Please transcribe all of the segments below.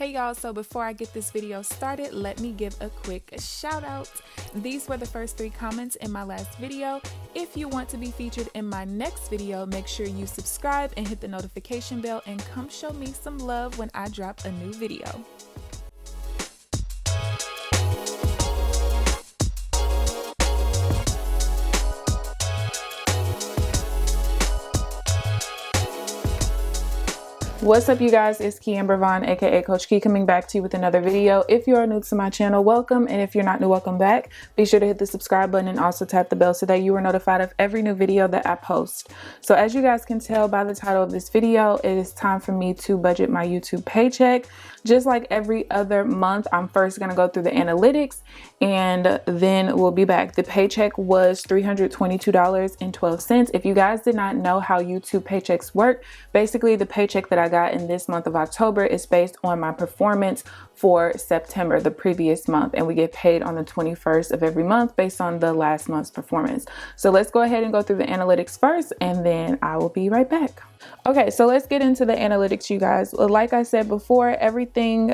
Hey y'all, so before I get this video started, let me give a quick shout out. These were the first 3 comments in my last video. If you want to be featured in my next video, make sure you subscribe and hit the notification bell and come show me some love when I drop a new video. What's up, you guys? It's KeAmber Vaughn, aka CoachKe, coming back to you with another video. If you are new to my channel, welcome, and if you're not new, welcome back. Be sure to hit the subscribe button and also tap the bell so that you are notified of every new video that I post. So as you guys can tell by the title of this video, it is time for me to budget my YouTube paycheck. Just like every other month, I'm first going to go through the analytics and then we'll be back. The paycheck was $322.12. If you guys did not know how YouTube paychecks work, basically the paycheck that I got in this month of October is based on my performance for September, the previous month, and we get paid on the 21st of every month based on the last month's performance. So let's go ahead and go through the analytics first and then I will be right back. Okay, so let's get into the analytics, you guys. Like I said before, everything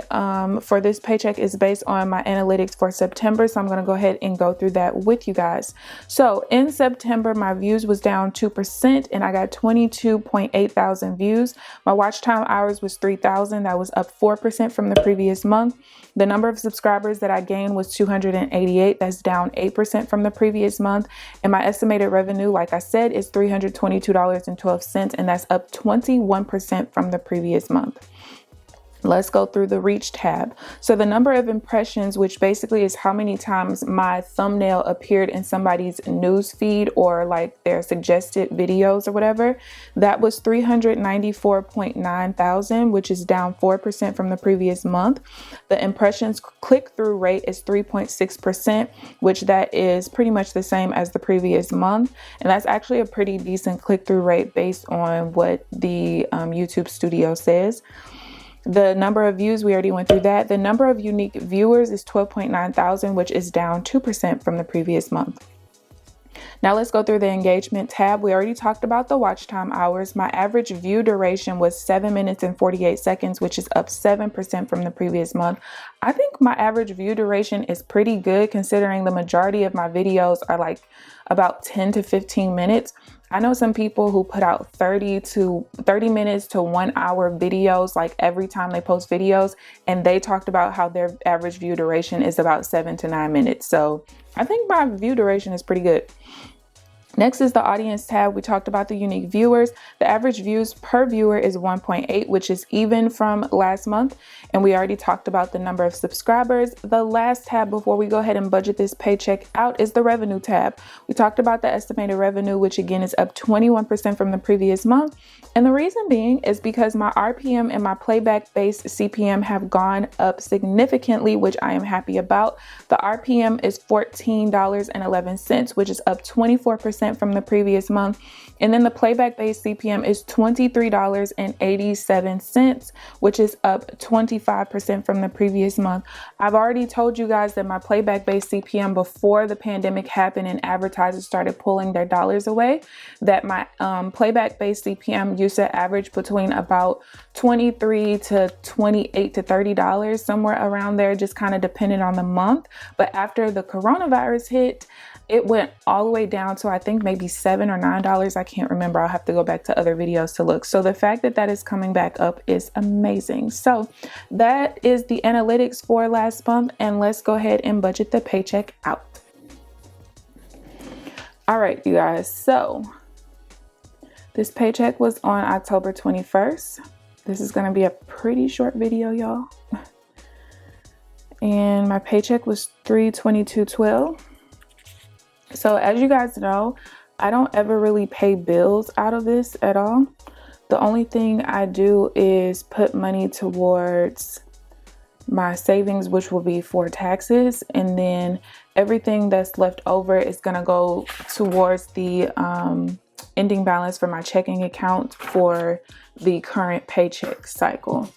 for this paycheck is based on my analytics for September. So I'm going to go ahead and go through that with you guys. So in September, my views was down 2% and I got 22.8 thousand views. My watch time hours was 3,000. That was up 4% from the previous month. The number of subscribers that I gained was 288. That's down 8% from the previous month. And my estimated revenue, like I said, is $322.12, and that's up 21% from the previous month. Let's go through the reach tab. So the number of impressions, which basically is how many times my thumbnail appeared in somebody's news feed or like their suggested videos or whatever, that was 394.9 thousand, which is down 4% from the previous month. The impressions click-through rate is 3.6%, which that is pretty much the same as the previous month. And that's actually a pretty decent click-through rate based on what the YouTube studio says. The number of views, we already went through that. The number of unique viewers is 12.9 thousand, which is down 2% from the previous month. Now let's go through the engagement tab. We already talked about the watch time hours. My average view duration was 7 minutes and 48 seconds, which is up 7% from the previous month. I think my average view duration is pretty good considering the majority of my videos are like about 10 to 15 minutes. I know some people who put out 30 minutes to 1 hour videos like every time they post videos, and they talked about how their average view duration is about 7 to 9 minutes. So I think my view duration is pretty good. Next is the audience tab. We talked about the unique viewers. The average views per viewer is 1.8, which is even from last month. And we already talked about the number of subscribers. The last tab before we go ahead and budget this paycheck out is the revenue tab. We talked about the estimated revenue, which again is up 21% from the previous month. And the reason being is because my RPM and my playback-based CPM have gone up significantly, which I am happy about. The RPM is $14.11, which is up 24% from the previous month. And then the playback-based CPM is $23.87, which is up 25% from the previous month. I've already told you guys that my playback-based CPM before the pandemic happened and advertisers started pulling their dollars away, that my playback-based CPM used to average between about $23 to $28 to $30, somewhere around there, just kind of depending on the month. But after the coronavirus hit, it went all the way down to I think maybe $7 or $9. I can't remember. I'll have to go back to other videos to look. So the fact that that is coming back up is amazing. So that is the analytics for last month, and let's go ahead and budget the paycheck out. All right, you guys. So this paycheck was on October 21st. This is going to be a pretty short video, y'all. And my paycheck was $322.12. So as you guys know, I don't ever really pay bills out of this at all. The only thing I do is put money towards my savings, which will be for taxes. And then everything that's left over is going to go towards the ending balance for my checking account for the current paycheck cycle.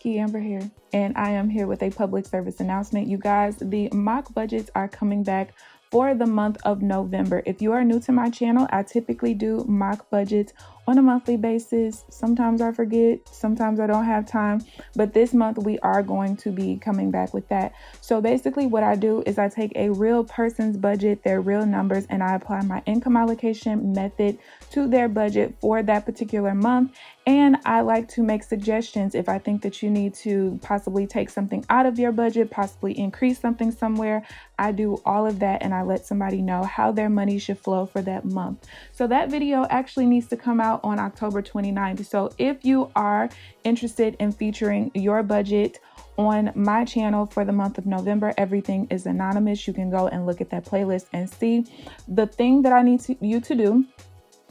KeAmber here, and I am here with a public service announcement. You guys, the mock budgets are coming back for the month of November. If you are new to my channel, I typically do mock budgets on a monthly basis. Sometimes I forget, sometimes I don't have time, but this month we are going to be coming back with that. So basically what I do is I take a real person's budget, their real numbers, and I apply my income allocation method to their budget for that particular month. And I like to make suggestions if I think that you need to possibly take something out of your budget, possibly increase something somewhere. I do all of that and I let somebody know how their money should flow for that month. So that video actually needs to come out on October 29th. So if you are interested in featuring your budget on my channel for the month of November, everything is anonymous. You can go and look at that playlist and see. The thing that I need you to do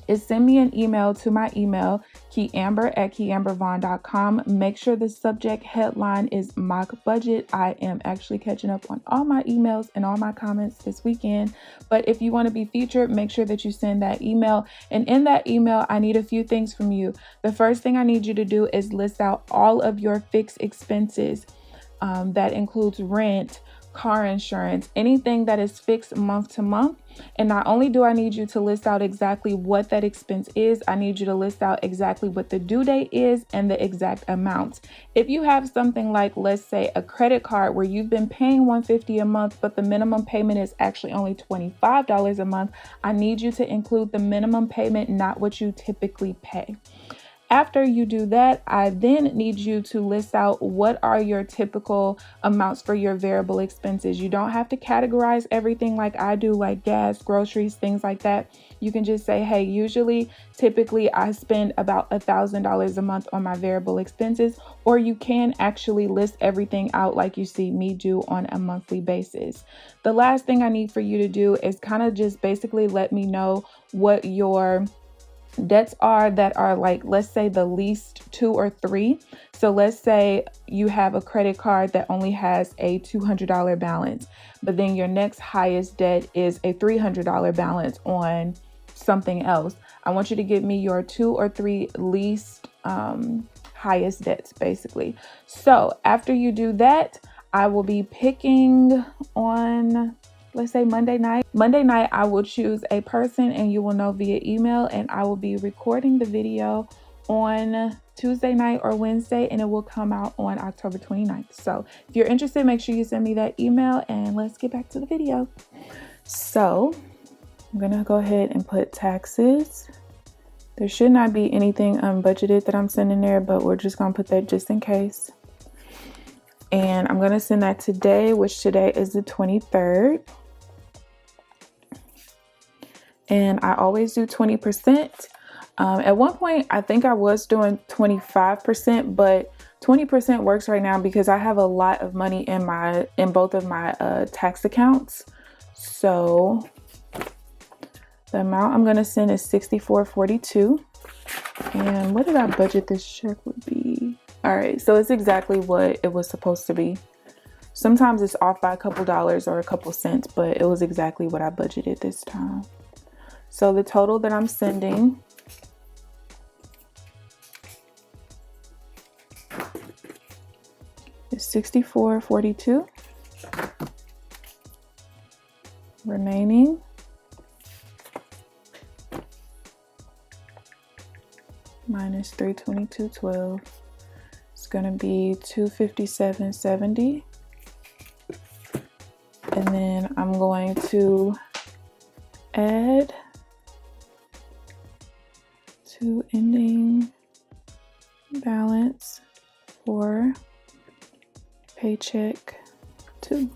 is send me an email to my email, KeAmber@KeAmberVaughn.com. Make sure the subject headline is mock budget. I am actually catching up on all my emails and all my comments this weekend. But if you want to be featured, make sure that you send that email. And in that email, I need a few things from you. The first thing I need you to do is list out all of your fixed expenses. That includes rent, car insurance, anything that is fixed month to month. And not only do I need you to list out exactly what that expense is, I need you to list out exactly what the due date is and the exact amount. If you have something like, let's say, a credit card where you've been paying $150 a month, but the minimum payment is actually only $25 a month, I need you to include the minimum payment, not what you typically pay. After you do that, I then need you to list out what are your typical amounts for your variable expenses. You don't have to categorize everything like I do, like gas, groceries, things like that. You can just say, hey, typically I spend about $1,000 a month on my variable expenses, or you can actually list everything out like you see me do on a monthly basis. The last thing I need for you to do is kind of just basically let me know what your debts are that are, like, let's say the least 2 or 3. So let's say you have a credit card that only has a $200 balance, but then your next highest debt is a $300 balance on something else. I want you to give me your 2 or 3 least highest debts, basically. So after you do that, I will be picking on, let's say, Monday night. Monday night, I will choose a person and you will know via email, and I will be recording the video on Tuesday night or Wednesday, and it will come out on October 29th. So if you're interested, make sure you send me that email and let's get back to the video. So I'm gonna go ahead and put taxes. There should not be anything unbudgeted that I'm sending there, but we're just gonna put that just in case. And I'm gonna send that today, which today is the 23rd. And I always do 20%. At one point, I think I was doing 25%, but 20% works right now because I have a lot of money in both of my tax accounts. So the amount I'm gonna send is $64.42. And what did I budget this check would be? All right, so it's exactly what it was supposed to be. Sometimes it's off by a couple dollars or a couple cents, but it was exactly what I budgeted this time. So the total that I'm sending is $64.42. Remaining minus $322.12. It's going to be $257.70. And then I'm going to add to ending balance for paycheck 2.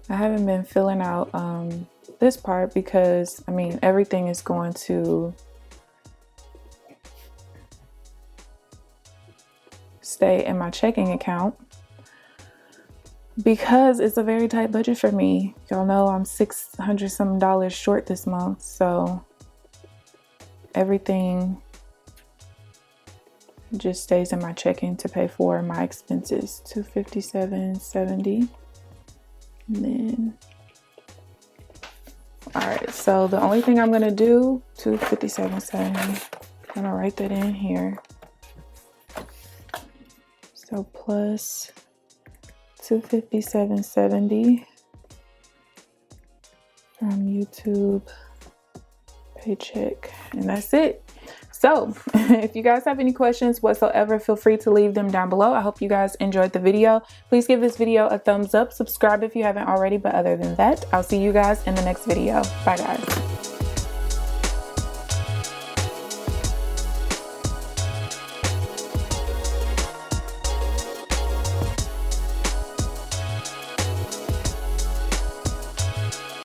I haven't been filling out this part because, I mean, everything is going to stay in my checking account because it's a very tight budget for me. Y'all know I'm $600 some short this month, so everything just stays in my checking to pay for my expenses. $257.70. And then, all right, so the only thing I'm gonna do, $257.70. Gonna write that in here. So plus $257.70 from YouTube paycheck, and that's it. So if you guys have any questions whatsoever, feel free to leave them down below. I hope you guys enjoyed the video. Please give this video a thumbs up, subscribe if you haven't already, but other than that, I'll see you guys in the next video. Bye guys.